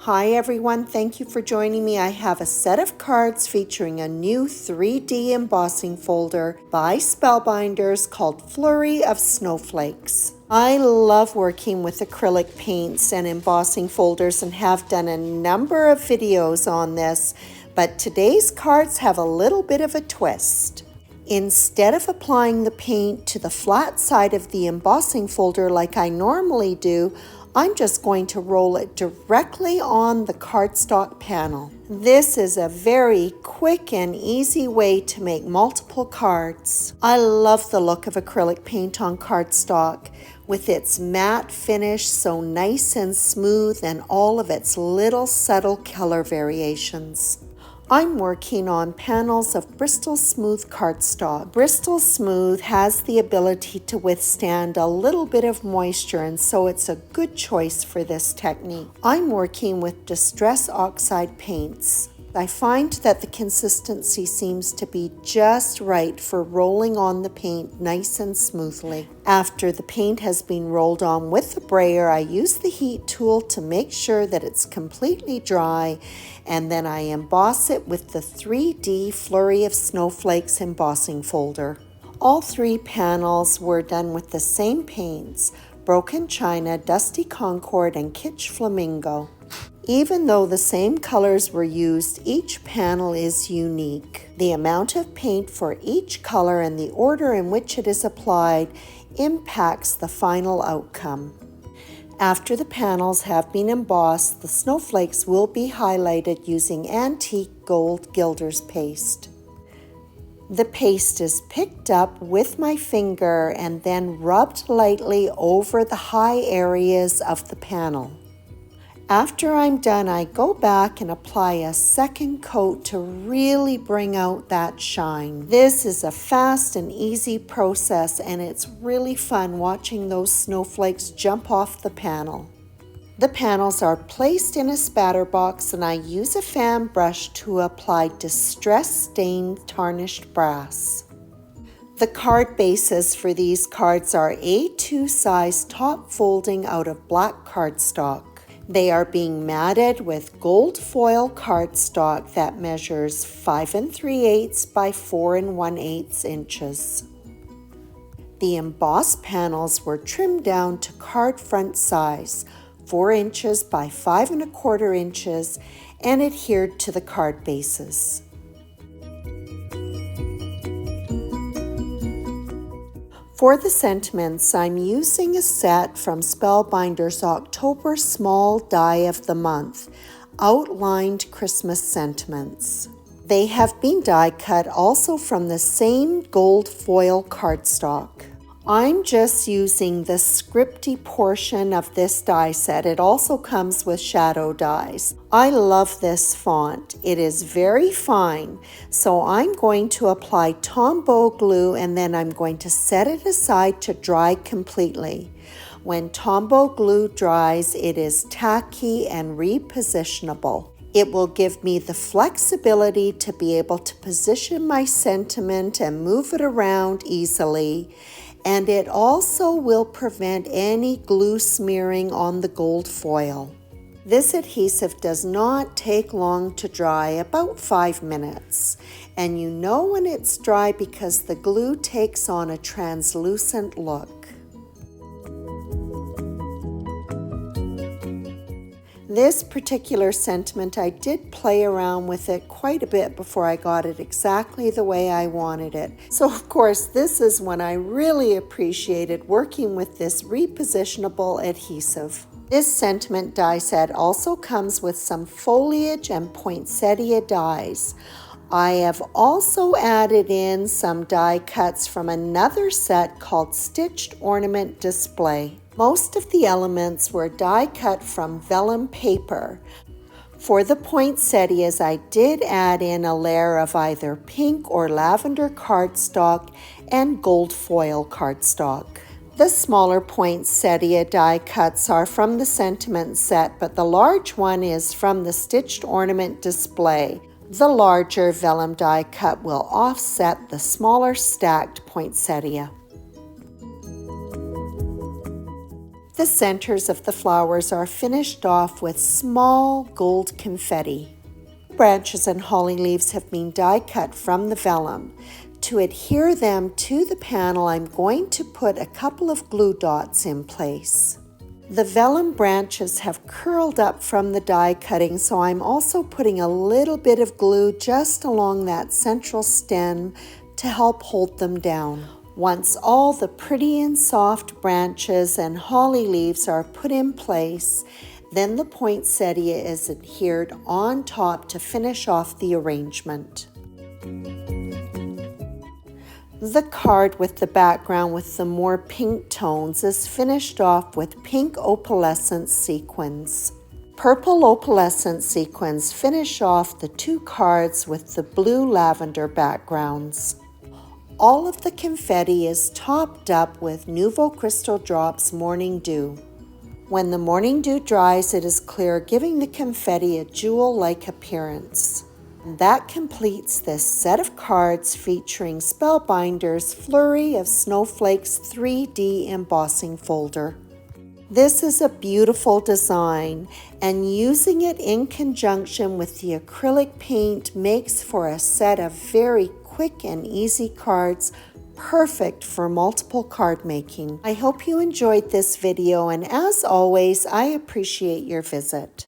Hi everyone, thank you for joining me. I have a set of cards featuring a new 3D embossing folder by Spellbinders called Flurry of Snowflakes. I love working with acrylic paints and embossing folders and have done a number of videos on this, but today's cards have a little bit of a twist. Instead of applying the paint to the flat side of the embossing folder like I normally do, I'm just going to roll it directly on the cardstock panel. This is a very quick and easy way to make multiple cards. I love the look of acrylic paint on cardstock with its matte finish, so nice and smooth, and all of its little subtle color variations. I'm working on panels of Bristol Smooth cardstock. Bristol Smooth has the ability to withstand a little bit of moisture, and so it's a good choice for this technique. I'm working with Distress Oxide paints. I find that the consistency seems to be just right for rolling on the paint nice and smoothly. After the paint has been rolled on with the brayer, I use the heat tool to make sure that it's completely dry, and then I emboss it with the 3D Flurry of Snowflakes embossing folder. All three panels were done with the same paints: Broken China, Dusty Concord, and Kitsch Flamingo. Even though the same colors were used, each panel is unique. The amount of paint for each color and the order in which it is applied impacts the final outcome. After the panels have been embossed, the snowflakes will be highlighted using antique gold gilder's paste. The paste is picked up with my finger and then rubbed lightly over the high areas of the panel. After I'm done, I go back and apply a second coat to really bring out that shine. This is a fast and easy process, and it's really fun watching those snowflakes jump off the panel. The panels are placed in a spatter box, and I use a fan brush to apply Distress Stained Tarnished Brass. The card bases for these cards are A2 size top folding out of black cardstock. They are being matted with gold foil cardstock that measures 5 3/8 by 4 1/8 inches. The embossed panels were trimmed down to card front size, 4 inches by 5 1/4 inches, and adhered to the card bases. For the sentiments, I'm using a set from Spellbinders' October Small Die of the Month, Outlined Christmas Sentiments. They have been die cut also from the same gold foil cardstock. I'm just using the scripty portion of this die set. It also comes with shadow dies. I love this font. It is very fine, so I'm going to apply Tombow glue, and then I'm going to set it aside to dry completely. When Tombow glue dries, it is tacky and repositionable. It will give me the flexibility to be able to position my sentiment and move it around easily, and it also will prevent any glue smearing on the gold foil. This adhesive does not take long to dry, about 5 minutes, and you know when it's dry because the glue takes on a translucent look. This particular sentiment, I did play around with it quite a bit before I got it exactly the way I wanted it. So of course, this is when I really appreciated working with this repositionable adhesive. This sentiment die set also comes with some foliage and poinsettia dies. I have also added in some die cuts from another set called Stitched Ornament Display. Most of the elements were die cut from vellum paper. For the poinsettias, I did add in a layer of either pink or lavender cardstock and gold foil cardstock. The smaller poinsettia die cuts are from the sentiment set, but the large one is from the Stitched Ornament Display. The larger vellum die cut will offset the smaller stacked poinsettia. The centers of the flowers are finished off with small gold confetti. Branches and holly leaves have been die cut from the vellum. To adhere them to the panel, I'm going to put a couple of glue dots in place. The vellum branches have curled up from the die cutting, so I'm also putting a little bit of glue just along that central stem to help hold them down. Once all the pretty and soft branches and holly leaves are put in place, then the poinsettia is adhered on top to finish off the arrangement. The card with the background with the more pink tones is finished off with pink opalescent sequins. Purple opalescent sequins finish off the two cards with the blue lavender backgrounds. All of the confetti is topped up with Nouveau Crystal Drops Morning Dew. When the morning dew dries, it is clear, giving the confetti a jewel-like appearance. That completes this set of cards featuring Spellbinders Flurry of Snowflakes 3D embossing folder. This is a beautiful design, and using it in conjunction with the acrylic paint makes for a set of very quick and easy cards, perfect for multiple card making. I hope you enjoyed this video, and as always, I appreciate your visit.